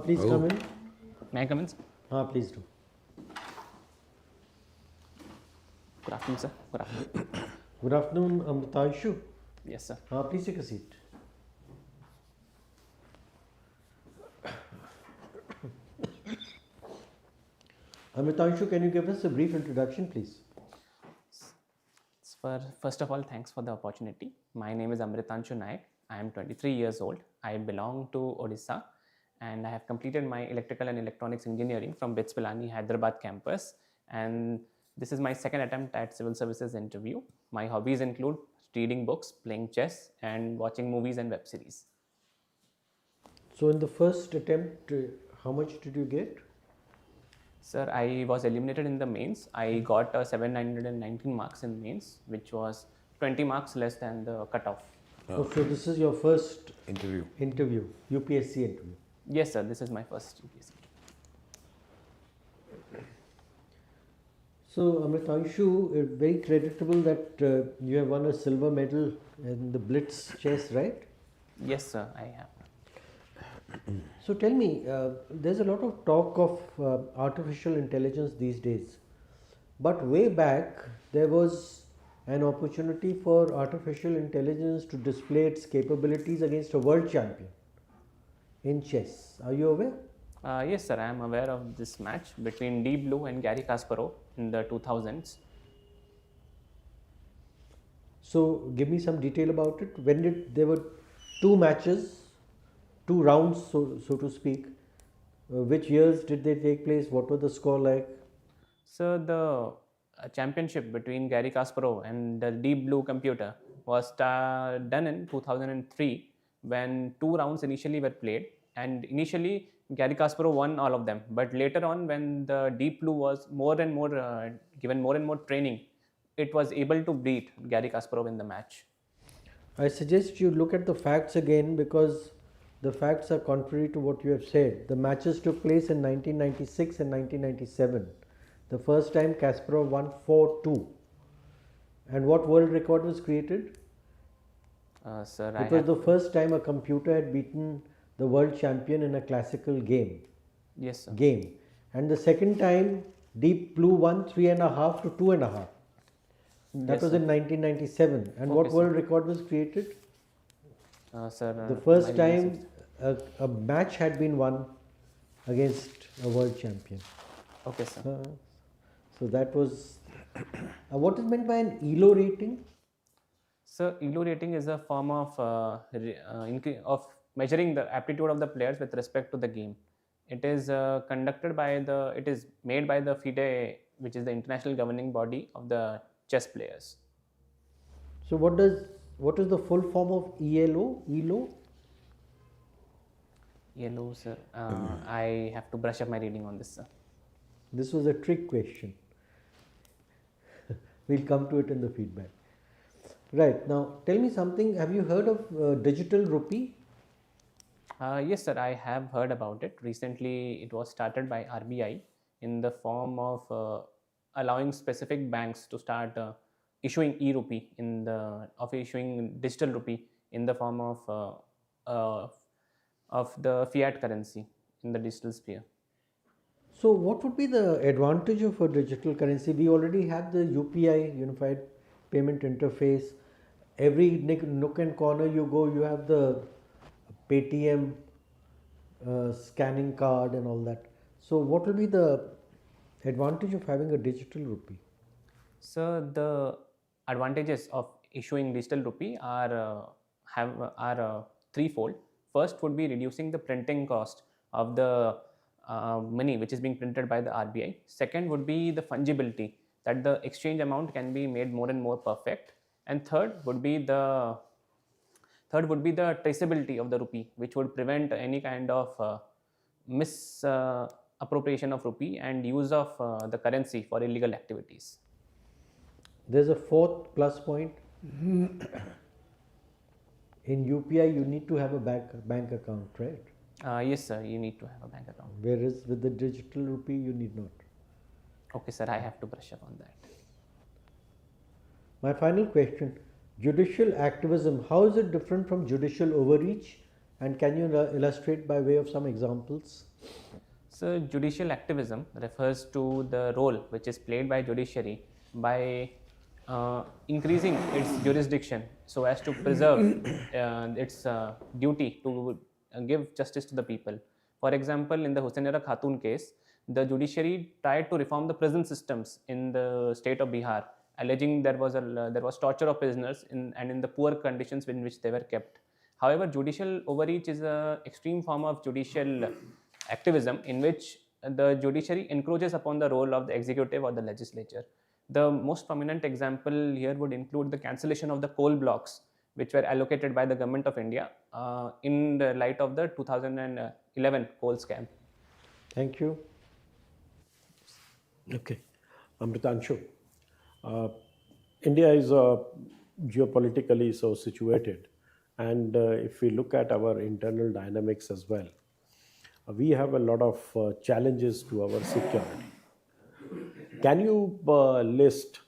Please come in. May I come in, sir? Please do. Good afternoon, sir. Good afternoon. Good afternoon, AMRITANSHU. Yes, sir. Please take a seat. AMRITANSHU, can you give us a brief introduction, please? First of all, thanks for the opportunity. My name is AMRITANSHU Nayak. I am 23 years old. I belong to Odisha and I have completed my electrical and electronics engineering from BITS Pilani, Hyderabad campus. And this is my second attempt at civil services interview. My hobbies include reading books, playing chess, and watching movies and web series. So, in the first attempt, how much did you get? Sir, I was eliminated in the mains. I got 719 marks in mains, which was 20 marks less than the cutoff. So this is your first interview, UPSC interview. Yes, sir. This is my first UPSC. So, AMRITANSHU, very creditable that you have won a silver medal in the Blitz chess, right? Yes, sir. I have. So tell me, there's a lot of talk of artificial intelligence these days, but way back there was an opportunity for artificial intelligence to display its capabilities against a world champion in chess. Are you aware? Yes, sir. I am aware of this match between Deep Blue and Garry Kasparov in the 2000s. So give me some detail about it. There were two matches, two rounds, so to speak. Which years did they take place? What was the score like? So the championship between Garry Kasparov and the Deep Blue computer was done in 2003 when two rounds initially were played, and initially Garry Kasparov won all of them, but later on when the Deep Blue was given more and more training, it was able to beat Garry Kasparov in the match. I suggest you look at the facts again because the facts are contrary to what you have said. The matches took place in 1996 and 1997. The first time Kasparov won 4-2. And what world record was created? Sir, it was the first time a computer had beaten the world champion in a classical game. Yes, sir. And the second time Deep Blue won 3.5 to 2.5. That was in 1997. And what world record was created? Sir, the first time a match had been won against a world champion. Okay, sir. So that was. What is meant by an ELO rating? So ELO rating is a form of measuring the aptitude of the players with respect to the game. It is it is made by the FIDE, which is the international governing body of the chess players. So what is the full form of ELO? ELO, sir. I have to brush up my reading on this, sir. This was a trick question. We'll come to it in the feedback. Right, now tell me something. Have you heard of digital rupee? Yes, sir. I have heard about it. Recently, it was started by RBI in the form of allowing specific banks to start issuing e-rupee issuing digital rupee in the form of the fiat currency in the digital sphere. So what would be the advantage of a digital currency? We already have the UPI, Unified Payment Interface. Every nook and corner you go, you have the Paytm scanning card and all that. So what will be the advantage of having a digital rupee? So the advantages of issuing digital rupee are threefold. First would be reducing the printing cost of the money which is being printed by the RBI. Second would be the fungibility, that the exchange amount can be made more and more perfect. And third would be the traceability of the rupee, which would prevent any kind of misappropriation of rupee and use of the currency for illegal activities. There's a fourth plus point. In UPI, you need to have a bank account, right? Yes, sir. You need to have a bank account. Whereas with the digital rupee, you need not. Okay, sir. I have to brush up on that. My final question: judicial activism. How is it different from judicial overreach? And can you illustrate by way of some examples? So, judicial activism refers to the role which is played by judiciary by increasing its jurisdiction so as to preserve its duty to give justice to the people. For example, in the Husainara Khatun case, the judiciary tried to reform the prison systems in the state of Bihar, alleging there was torture of prisoners and in the poor conditions in which they were kept. However, judicial overreach is an extreme form of judicial activism in which the judiciary encroaches upon the role of the executive or the legislature. The most prominent example here would include the cancellation of the coal blocks, which were allocated by the government of India in the light of the 2011 coal scam. Thank you. Okay, Amritanshu. India is geopolitically so situated, and if we look at our internal dynamics as well, we have a lot of challenges to our security. Can you list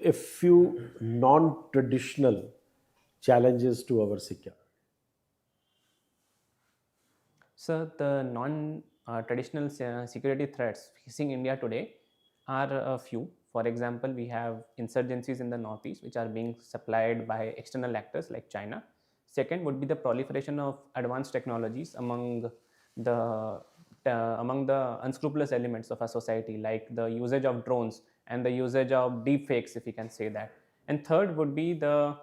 a few non-traditional challenges to our security? So, the non-traditional security threats facing India today are a few. For example, we have insurgencies in the northeast, which are being supplied by external actors like China. Second would be the proliferation of advanced technologies among the unscrupulous elements of our society, like the usage of drones and the usage of deep fakes, if we can say that. And third would be the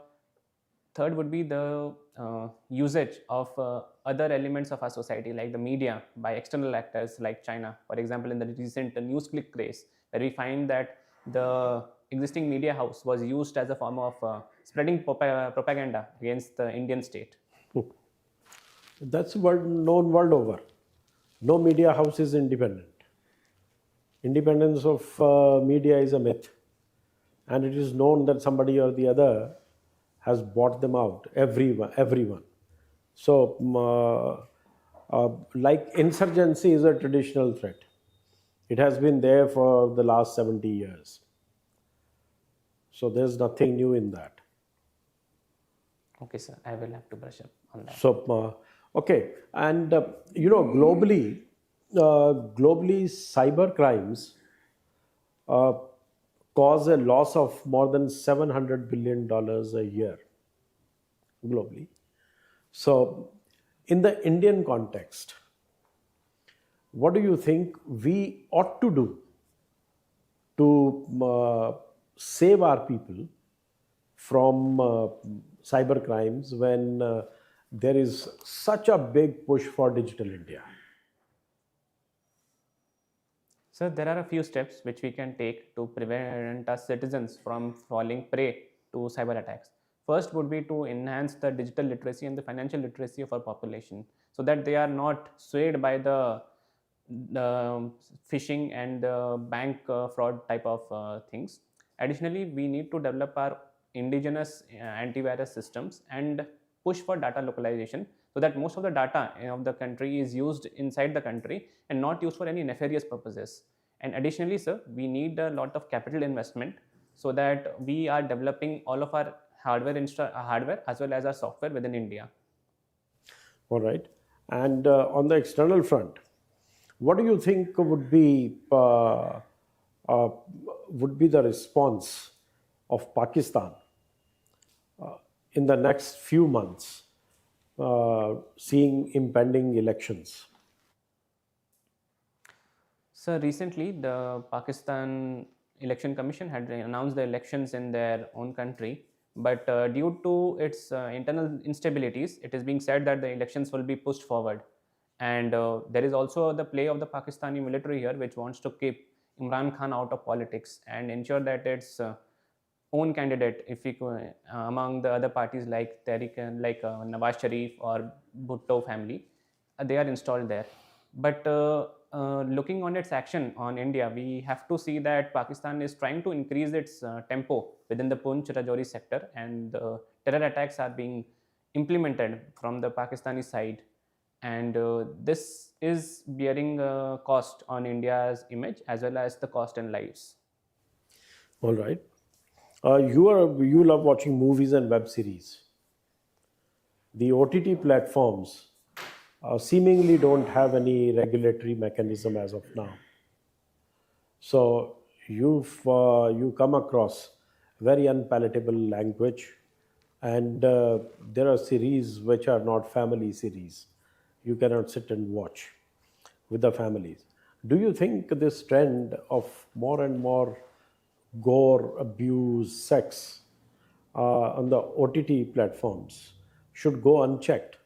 usage of other elements of our society, like the media, by external actors like China. For example, in the recent news click craze, where we find that the existing media house was used as a form of spreading propaganda against the Indian state. That's known world over. No media house is independent. Independence of media is a myth, and it is known that somebody or the other has bought them out. Everyone. So, like insurgency is a traditional threat. It has been there for the last 70 years. So there's nothing new in that. Okay, sir. I will have to brush up on that. So, okay, and globally, cyber crimes cause a loss of more than $700 billion a year globally. So, in the Indian context, what do you think we ought to do to save our people from cyber crimes when there is such a big push for digital India? So there are a few steps which we can take to prevent our citizens from falling prey to cyber attacks. First would be to enhance the digital literacy and the financial literacy of our population, so that they are not swayed by the phishing and bank fraud type of things. Additionally, we need to develop our indigenous antivirus systems and push for data localization, so that most of the data of the country is used inside the country and not used for any nefarious purposes. And additionally, sir, we need a lot of capital investment so that we are developing all of our hardware as well as our software within India. All right. And on the external front, what do you think would be the response of Pakistan in the next few months, seeing impending elections? So recently, the Pakistan Election Commission had announced the elections in their own country, but due to its internal instabilities, it is being said that the elections will be pushed forward. And there is also the play of the Pakistani military here, which wants to keep Imran Khan out of politics and ensure that its own candidate, if we among the other parties like Nawaz Sharif or Bhutto family, they are installed there. But looking on its action on India, we have to see that Pakistan is trying to increase its tempo within the Poonch-Rajouri sector, and terror attacks are being implemented from the Pakistani side. And this is bearing cost on India's image as well as the cost in lives. All right. You love watching movies and web series. The OTT platforms seemingly don't have any regulatory mechanism as of now. So you come across very unpalatable language, and there are series which are not family series. You cannot sit and watch with the families. Do you think this trend of more and more gore, abuse, sex on the OTT platforms should go unchecked?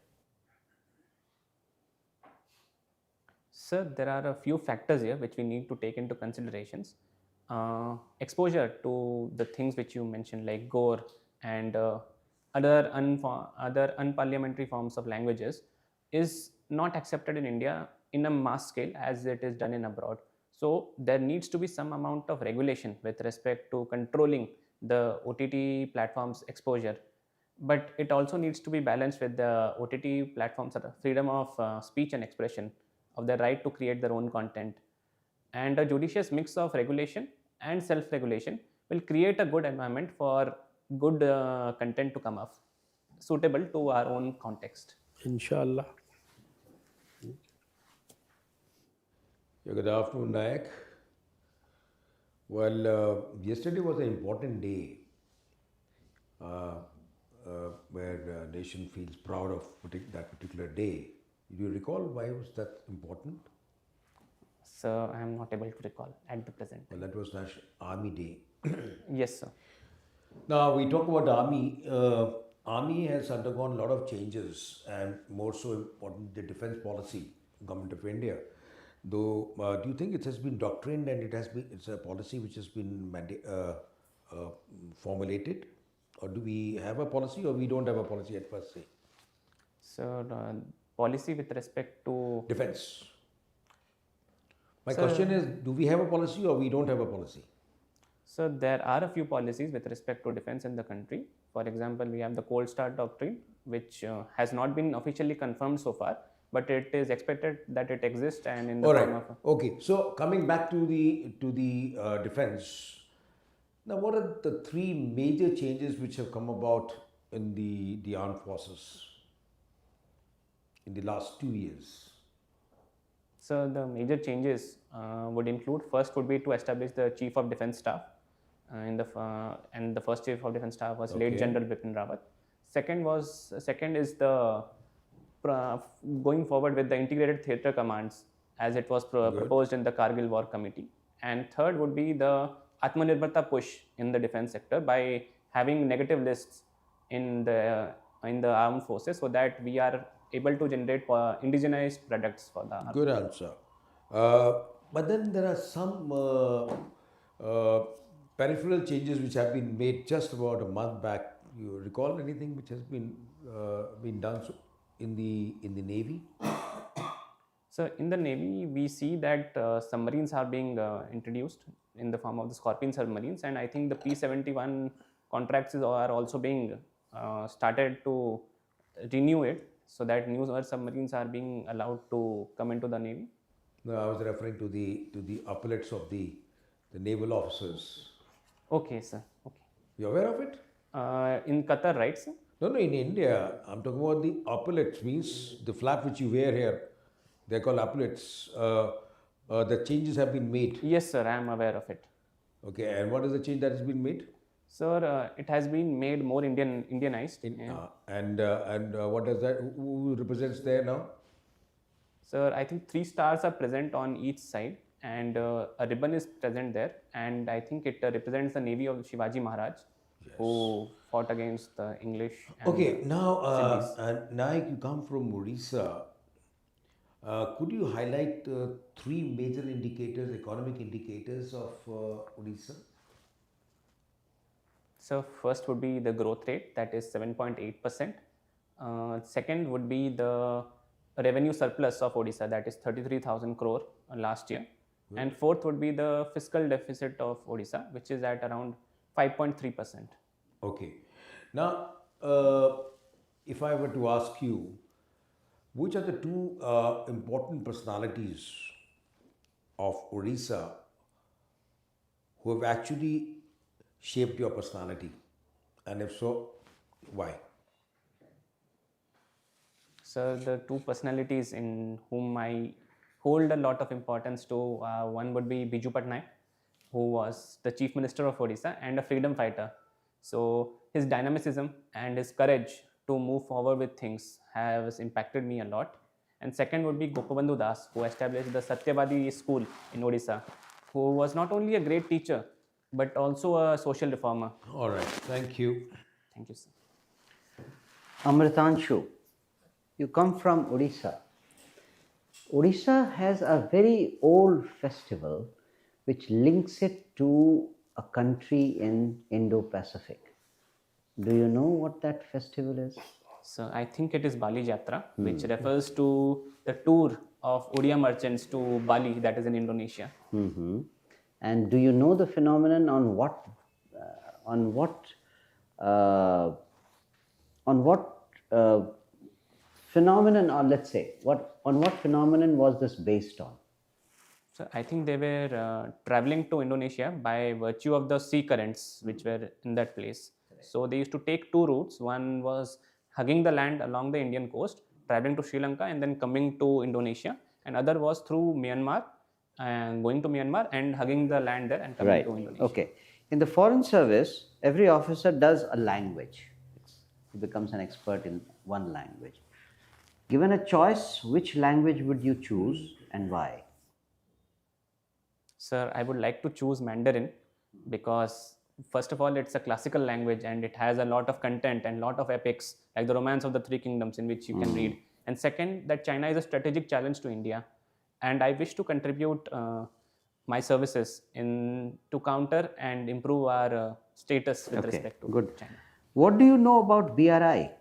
Sir, there are a few factors here which we need to take into considerations. Exposure to the things which you mentioned, like gore and other unparliamentary forms of languages, is not accepted in India in a mass scale as it is done in abroad. So there needs to be some amount of regulation with respect to controlling the OTT platforms exposure, but it also needs to be balanced with the OTT platforms freedom of speech and expression, of their right to create their own content. And a judicious mix of regulation and self-regulation will create a good environment for good content to come up, suitable to our own context. Inshallah. Yeah, good afternoon, Nayak. Well, yesterday was an important day where the nation feels proud of that particular day. Do you recall why was that important? So I am not able to recall at the present. Well, that was National Army Day. Yes, sir. Now we talk about Army. Army has undergone a lot of changes, and more so important, the defense policy, Government of India. Though, do you think it has been doctrined and it's a policy which has been formulated, or do we have a policy, or we don't have a policy at per se? So policy with respect to Defense. My Sir, question is, do we have a policy or we don't have a policy? So there are a few policies with respect to defense in the country. For example, we have the Cold Start Doctrine, which has not been officially confirmed so far, but it is expected that it exists, and in the All form right. of Okay. So coming back to the defense. Now, what are the three major changes which have come about in the armed forces in the last 2 years? So the major changes would include, first would be to establish the Chief of Defence Staff, and the first Chief of Defence Staff was late Okay. General Bipin Rawat. Second is the going forward with the integrated theatre commands as it was proposed in the Kargil War Committee. And third would be the Atmanirbharta push in the defense sector by having negative lists in the armed forces, so that we are able to generate indigenized products for the army. Good answer. But then there are some peripheral changes which have been made just about a month back. You recall anything which has been done in the Navy? So in the Navy, we see that submarines are being introduced in the form of the Scorpion submarines, and I think the P-71 contracts are also being started to renew it, so that new submarines are being allowed to come into the Navy. No, I was referring to the epaulets of the naval officers. Okay, sir. Okay. You aware of it? In Qatar, right, sir? No, in India, I'm talking about the epaulets, means the flap which you wear here. They're called epaulets. The changes have been made. Yes, sir. I am aware of it. Okay, and what is the change that has been made? Sir, it has been made more Indianized. And what does that? Who represents there now? Sir, I think 3 stars are present on each side, and a ribbon is present there, and I think it represents the navy of Shivaji Maharaj, who fought against the English. And Okay, now Nayak, you come from Odisha. Could you highlight 3 major indicators, economic indicators of Odisha? So first would be the growth rate, that is 7.8%. Second would be the revenue surplus of Odisha, that is 33,000 crore last year. And fourth would be the fiscal deficit of Odisha, which is at around 5.3%. Okay. Now, if I were to ask you, which are the 2 important personalities of Odisha who have actually shaped your personality? And if so, why? So the two personalities in whom I hold a lot of importance to, one would be Biju Patnaik, who was the Chief Minister of Odisha and a freedom fighter. So his dynamicism and his courage to move forward with things has impacted me a lot. And second would be Gopabandhu Das, who established the Satyavadi school in Odisha, who was not only a great teacher, but also a social reformer. All right, thank you. Thank you, sir. Amritanshu, you come from Odisha. Odisha has a very old festival which links it to a country in Indo-Pacific. Do you know what that festival is? So I think it is Bali Jatra, which refers to the tour of Odia merchants to Bali, that is in Indonesia. Mm-hmm. And do you know the phenomenon on what phenomenon, or let's say on what phenomenon was this based on? So I think they were traveling to Indonesia by virtue of the sea currents which were in that place. So they used to take two routes. One was hugging the land along the Indian coast, traveling to Sri Lanka and then coming to Indonesia. And other was through Myanmar and going to Myanmar and hugging the land there and coming Right. to Indonesia. Okay. In the foreign service, every officer does a language. He becomes an expert in one language. Given a choice, which language would you choose and why? Sir, I would like to choose Mandarin because first of all, it's a classical language and it has a lot of content and lot of epics like the Romance of the Three Kingdoms in which you can read. And second, that China is a strategic challenge to India. And I wish to contribute my services to counter and improve our status with respect to Good. China. What do you know about BRI?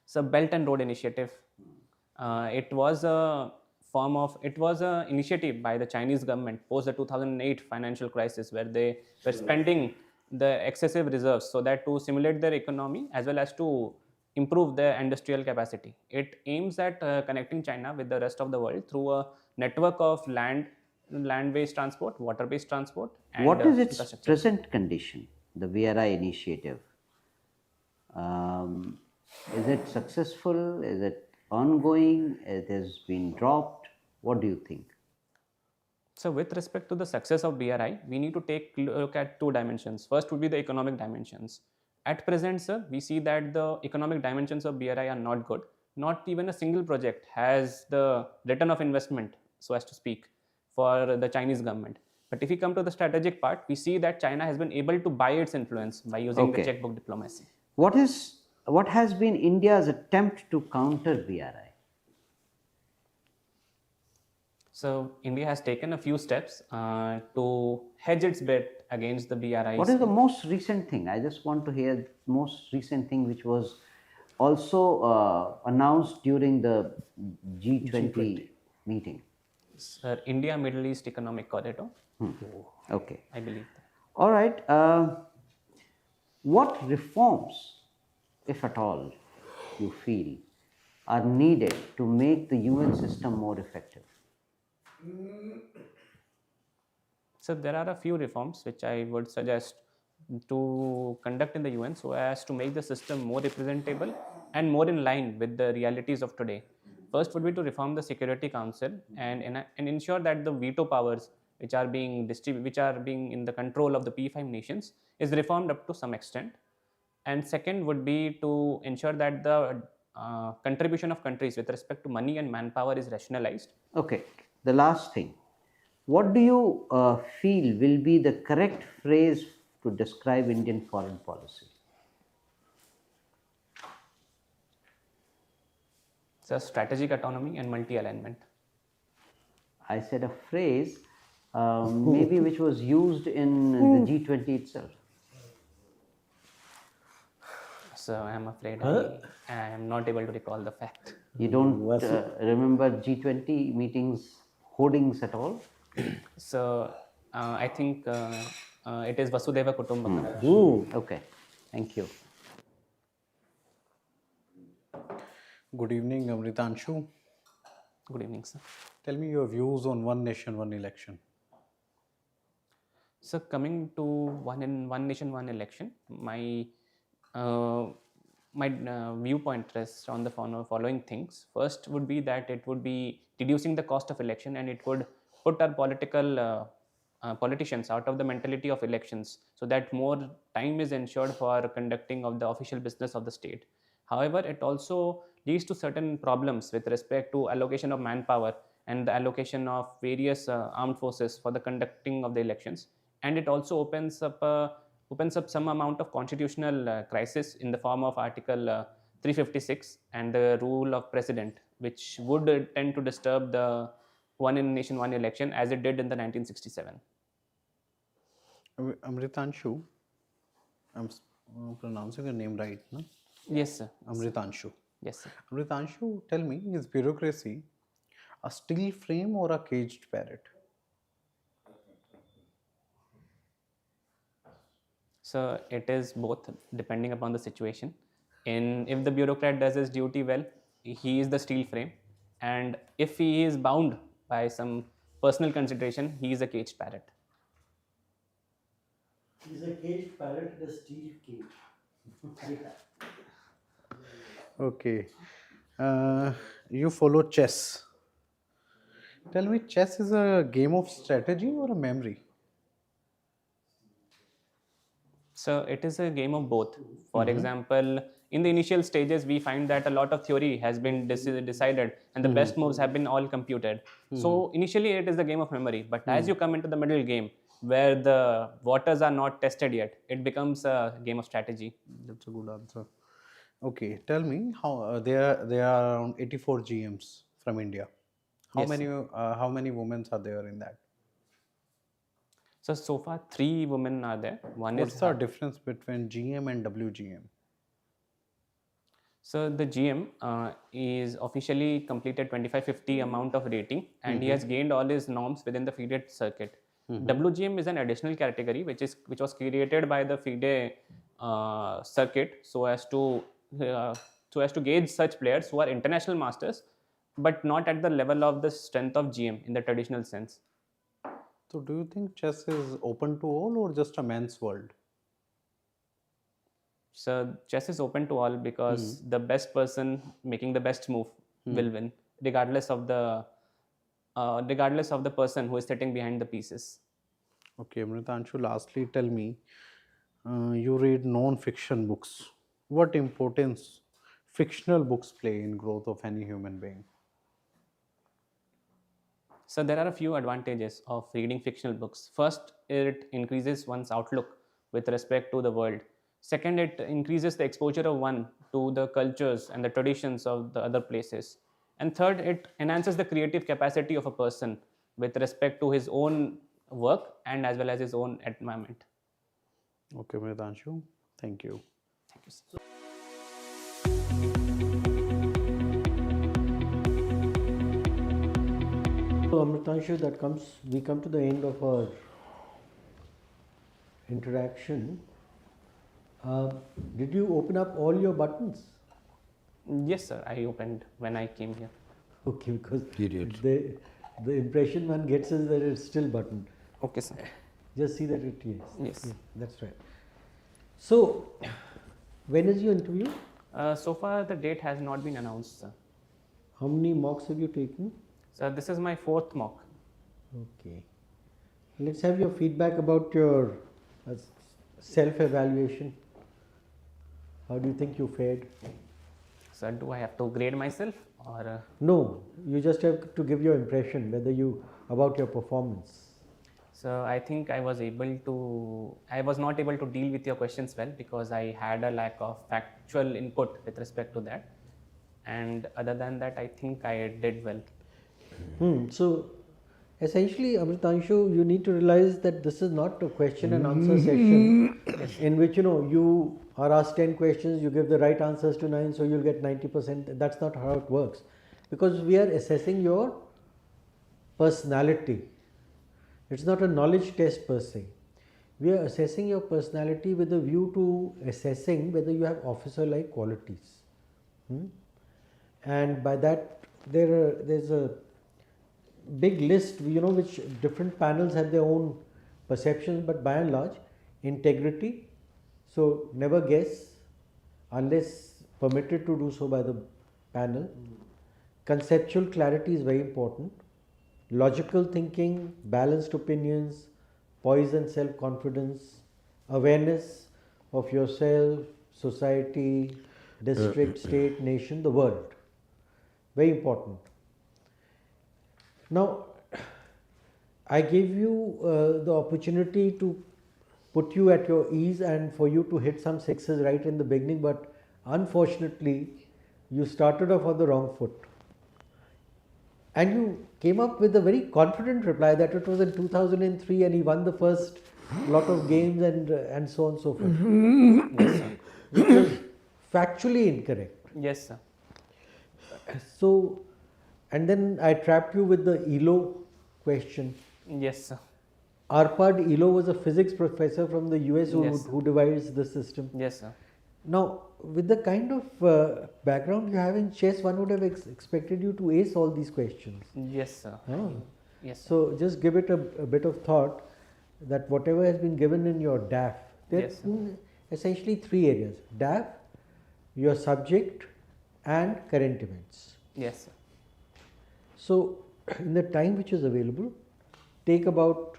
It's a Belt and Road Initiative. It was an initiative by the Chinese government post the 2008 financial crisis, where they were spending the excessive reserves so that to stimulate their economy as well as to improve their industrial capacity. It aims at connecting China with the rest of the world through a network of land-based transport, water-based transport, and What is its infrastructure. present condition, the BRI initiative? Is it successful? Is it ongoing? It has been dropped? What do you think? So with respect to the success of BRI, we need to take a look at two dimensions. First would be the economic dimensions. At present, sir, we see that the economic dimensions of BRI are not good. Not even a single project has the return of investment, so as to speak, for the Chinese government. But if we come to the strategic part, we see that China has been able to buy its influence by using the checkbook diplomacy. What has been India's attempt to counter BRI? So India has taken a few steps to hedge its bet against the BRI. What is the most recent thing? I just want to hear the most recent thing which was also announced during the G20 meeting. Sir, India Middle East Economic Corridor. Okay. I believe that. All right. What reforms, if at all, you feel are needed to make the UN system more effective? So there are a few reforms which I would suggest to conduct in the UN so as to make the system more representable and more in line with the realities of today. First would be to reform the Security Council and ensure that the veto powers which are being in the control of the P5 nations is reformed up to some extent. And second would be to ensure that the contribution of countries with respect to money and manpower is rationalized. Okay. The last thing. What do you feel will be the correct phrase to describe Indian foreign policy? So strategic autonomy and multi-alignment. I said a phrase maybe which was used in the G20 itself. So I am afraid I am not able to recall the fact. You don't remember G20 meetings hoardings at all? So I think it is Vasudhaiva Kutumbakam. Okay, thank you. Good evening, Amritanshu. Good evening, sir. Tell me your views on one nation, one election. So coming to one nation, one election, my my viewpoint rests on the following things. First would be that it would be reducing the cost of election, and it would put our politicians out of the mentality of elections, so that more time is ensured for conducting of the official business of the state. However, it also leads to certain problems with respect to allocation of manpower and the allocation of various armed forces for the conducting of the elections, and it also opens up some amount of constitutional crisis in the form of Article 356 and the rule of president, which would tend to disturb the one in nation, one election as it did in the 1967. Amritanshu, I'm pronouncing your name right, no? Yes, sir. Amritanshu. Yes, sir. Amritanshu, tell me, is bureaucracy a steel frame or a caged parrot? So it is both, depending upon the situation. If the bureaucrat does his duty well, he is the steel frame, and if he is bound by some personal consideration, he is a caged parrot. He's a caged parrot in a steel cage. Okay. You follow chess. Tell me, chess is a game of strategy or a memory? So it is a game of both. For example, in the initial stages, we find that a lot of theory has been decided, and the best moves have been all computed. So initially, it is the game of memory. But as you come into the middle game, where the waters are not tested yet, it becomes a game of strategy. That's a good answer. Okay, tell me how there are around 84 GMs from India. How many women are there in that? So far, 3 women are there. What's the difference between GM and WGM? So the GM is officially completed 2550 amount of rating, and he has gained all his norms within the FIDE circuit. WGM is an additional category which was created by the FIDE circuit so as to gauge such players who are international masters, but not at the level of the strength of GM in the traditional sense. So do you think chess is open to all or just a man's world? So chess is open to all because the best person making the best move will win, regardless of the person who is sitting behind the pieces. Okay, Amritanshu, lastly, tell me, you read non-fiction books. What importance fictional books play in growth of any human being? So there are a few advantages of reading fictional books. First, it increases one's outlook with respect to the world. Second, it increases the exposure of one to the cultures and the traditions of the other places. And third, it enhances the creative capacity of a person with respect to his own work and as well as his own environment. Okay, Amritanshu, thank you. Thank you, sir. So Amritanshu, we come to the end of our interaction. Did you open up all your buttons? Yes, sir. I opened when I came here. Okay, because You did. the impression one gets is that it's still buttoned. Okay, sir. Just see that it is. Yes. Yeah, that's right. So, when is your interview? So far, the date has not been announced, sir. How many mocks have you taken? So this is my 4th mock. Okay. Let's have your feedback about your self-evaluation. How do you think you fared? So do I have to grade myself or? No, you just have to give your impression about your performance. So I think I was not able to deal with your questions well because I had a lack of factual input with respect to that. And other than that, I think I did well. So, essentially, Amritanshu, you need to realize that this is not a question and answer session in which you are asked 10 questions, you give the right answers to 9, so you'll get 90%. That's not how it works, because we are assessing your personality. It's not a knowledge test per se. We are assessing your personality with a view to assessing whether you have officer-like qualities. And by that, there's a big list, which different panels have their own perceptions, but by and large, integrity. So never guess unless permitted to do so by the panel. Conceptual clarity is very important. Logical thinking, balanced opinions, poise and self-confidence, awareness of yourself, society, district, state, nation, the world. Very important. Now, I gave you the opportunity to put you at your ease and for you to hit some sixes right in the beginning, but unfortunately, you started off on the wrong foot. And you came up with a very confident reply that it was in 2003 and he won the first lot of games and so on and so forth. Yes, sir. Which was factually incorrect. Yes, sir. So, and then I trapped you with the ELO question. Yes, sir. Arpad ELO was a physics professor from the US Yes. who devised the system. Yes, sir. Now, with the kind of background you have in chess, one would have expected you to ace all these questions. Yes, sir. Oh. Yes, sir. So, just give it a bit of thought that whatever has been given in your DAF, there Yes, sir. are essentially three areas: DAF, your subject, and current events. Yes, sir. So, in the time which is available, take about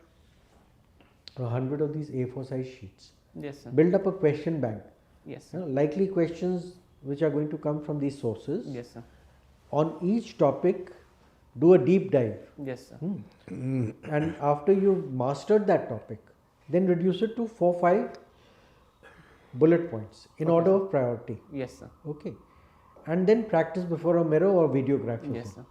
100 of these A4 size sheets. Yes, sir. Build up a question bank. Yes, sir. Likely questions which are going to come from these sources. Yes, sir. On each topic, do a deep dive. Yes, sir. And after you've mastered that topic, then reduce it to 4-5 bullet points in order of priority. Yes, sir. Okay. And then practice before a mirror or videograph. Yes, sir.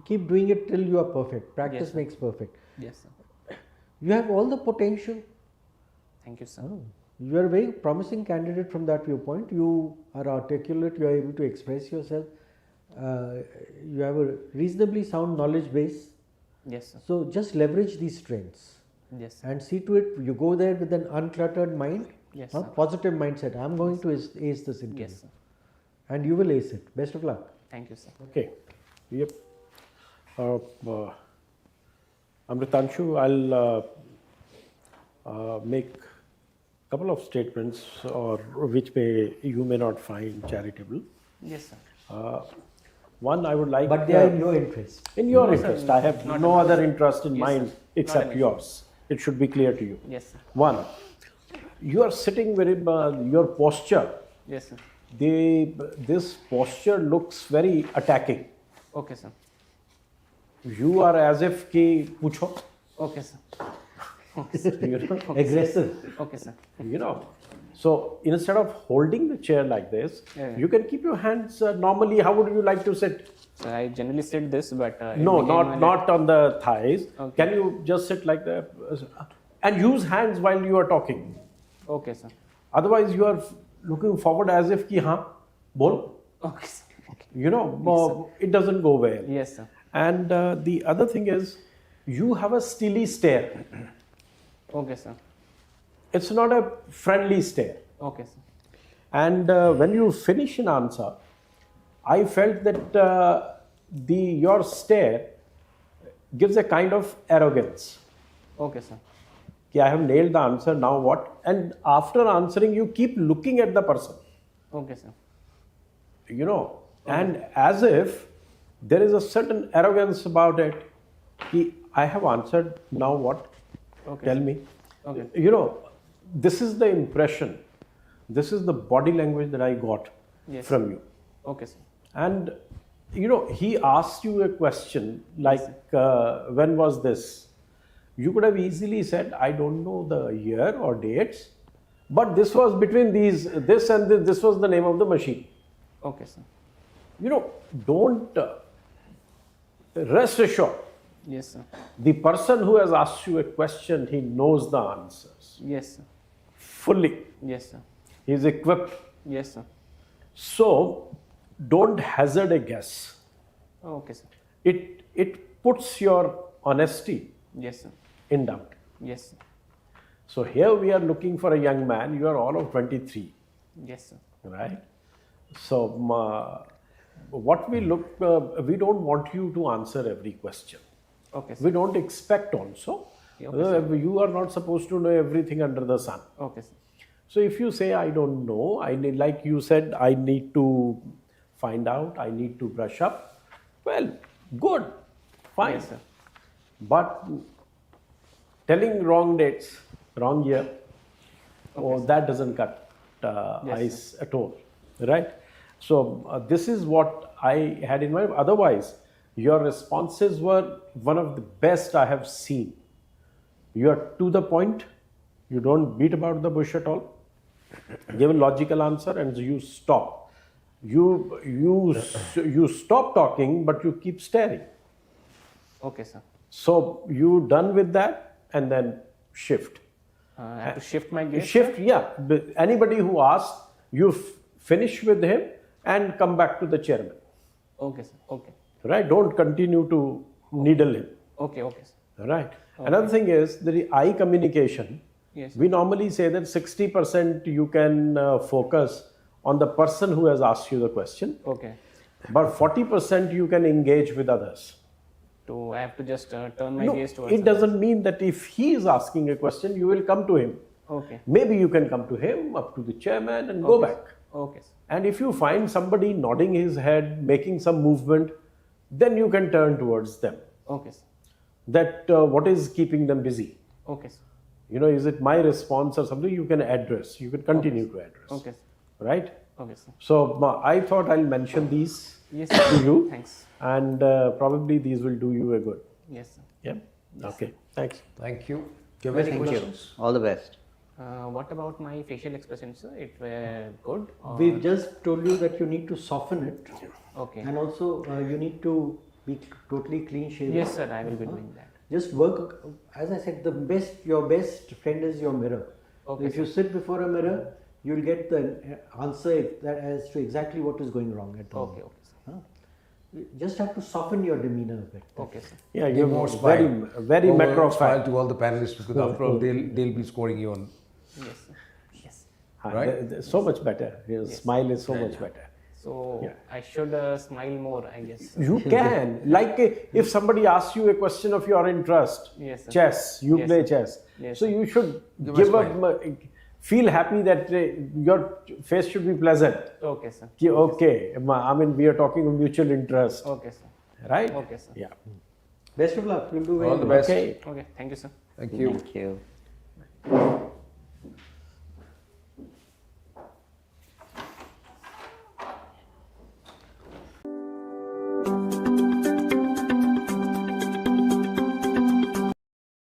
Keep doing it till you are perfect. Practice Yes, sir. makes perfect. Yes, sir. You have all the potential. Thank you, sir. You are a very promising candidate from that viewpoint. You are articulate, you are able to express yourself. You have a reasonably sound knowledge base. Yes, sir. So just leverage these strengths Yes, sir. and see to it you go there with an uncluttered mind, Yes, sir. positive mindset. I am going to ace this interview. Yes, sir. And you will ace it. Best of luck. Thank you, sir. Okay. Yep. Amritanshu, I'll make a couple of statements or which you may not find charitable. Yes, sir. One, I would like. But they are in your interest. In your No, sir, interest. I have not no an other interest in Yes, mind sir. Not except an issue. yours. It should be clear to you. Yes, sir. One, you are sitting very, your posture, Yes, sir. this posture looks very attacking. Okay, sir. You are as if ki pucho, Okay, sir. you know, Aggressive. Okay, sir. you know. So instead of holding the chair like this, Yeah. you can keep your hands normally. How would you like to sit? So I generally sit this, but No, it became not on the thighs. Okay. Can you just sit like that and use hands while you are talking? Okay, sir. Otherwise, you are looking forward as if ki haan, bol. Okay, sir. Okay. You know, it doesn't go well. Yes, sir. And the other thing is, you have a steely stare. Okay, sir. It's not a friendly stare. Okay, sir. And when you finish an answer, I felt that your stare gives a kind of arrogance. Okay, sir. Ki I have nailed the answer, now what? And after answering, you keep looking at the person. Okay, sir. You know, and as if there is a certain arrogance about it. Ki I have answered, now what? Okay. Tell me. Okay. You know, this is the impression, this is the body language that I got Yes. from you. Okay, sir. And you know, he asked you a question like, when was this? You could have easily said, I don't know the year or dates, but this was between this and this was the name of the machine. Okay, sir. You know, don't rest assured. Yes, sir. The person who has asked you a question, he knows the answers Yes, sir. fully. Yes, sir. He is equipped. Yes, sir. So don't hazard a guess. Okay, sir. It puts your honesty Yes, sir. in doubt. Yes, sir. So here we are looking for a young man. You are all of 23, Yes, sir. right? So what we look, we don't want you to answer every question. Okay, sir. We don't expect also. Okay, You are not supposed to know everything under the sun. Okay, sir. So if you say, I don't know, I need, like you said, I need to find out, I need to brush up, well, good, fine. Yes, sir. But telling wrong dates, wrong year, that doesn't cut ice at all, right? So this is what I had in mind. Otherwise, your responses were one of the best I have seen. You are to the point. You don't beat about the bush at all. Give a logical answer and you stop. You stop talking, but you keep staring. Okay, sir. So you done with that and then shift. I have to shift my gaze. Shift, yeah. Anybody who asks, you finish with him and come back to the chairman. Okay, sir. Okay. Right? Don't continue to needle him. Okay, okay, sir. Right? Another thing is the eye communication. Yes. We normally say that 60% you can focus on the person who has asked you the question, Okay. but 40% you can engage with others. I have to just turn my No, gaze towards it doesn't mean that if he is asking a question, you will come to him. Okay. Maybe you can come to him, up to the chairman, and go back. Okay, sir. And if you find somebody nodding his head, making some movement, then you can turn towards them. Okay, sir. That what is keeping them busy? Okay, sir. You know, is it my response or something you can address? You can continue to address. Okay, sir. Right? Okay, sir. So I thought I'll mention these Yes, to sir. you. Thanks. And probably these will do you a good. Yes, sir. Yeah? Okay. Thanks. Thank you. Do you have any Thank you. questions? All the best. What about my facial expressions, sir? It were good? Or... We've just told you that you need to soften it, Okay. and also you need to be totally clean shaven. Yes, sir. I will be doing that. Just work. As I said, your best friend is your mirror. Okay, If you sit before a mirror, you'll get the answer as to exactly what is going wrong at all. Okay, okay, sir. You just have to soften your demeanor a bit. Okay, sir. Yeah, Give you're more very, smile. very More matter of smile fact. to all the panelists because after all they'll be scoring you on. Yes, sir. Yes. Right? So much better. Your smile is so much better. So I should smile more, I guess. You can. Like if somebody asks you a question of your interest, Yes, sir. chess, you Yes, play sir. chess. Yes, So sir. you should Give a give smile. up, feel happy that your face should be pleasant. Okay, sir. Okay, I mean, we are talking of mutual interest, Okay, sir. right? Okay, sir. Yeah. Best of luck. You'll do All well. the best. Okay. Okay, thank you, sir. Thank you. Thank you.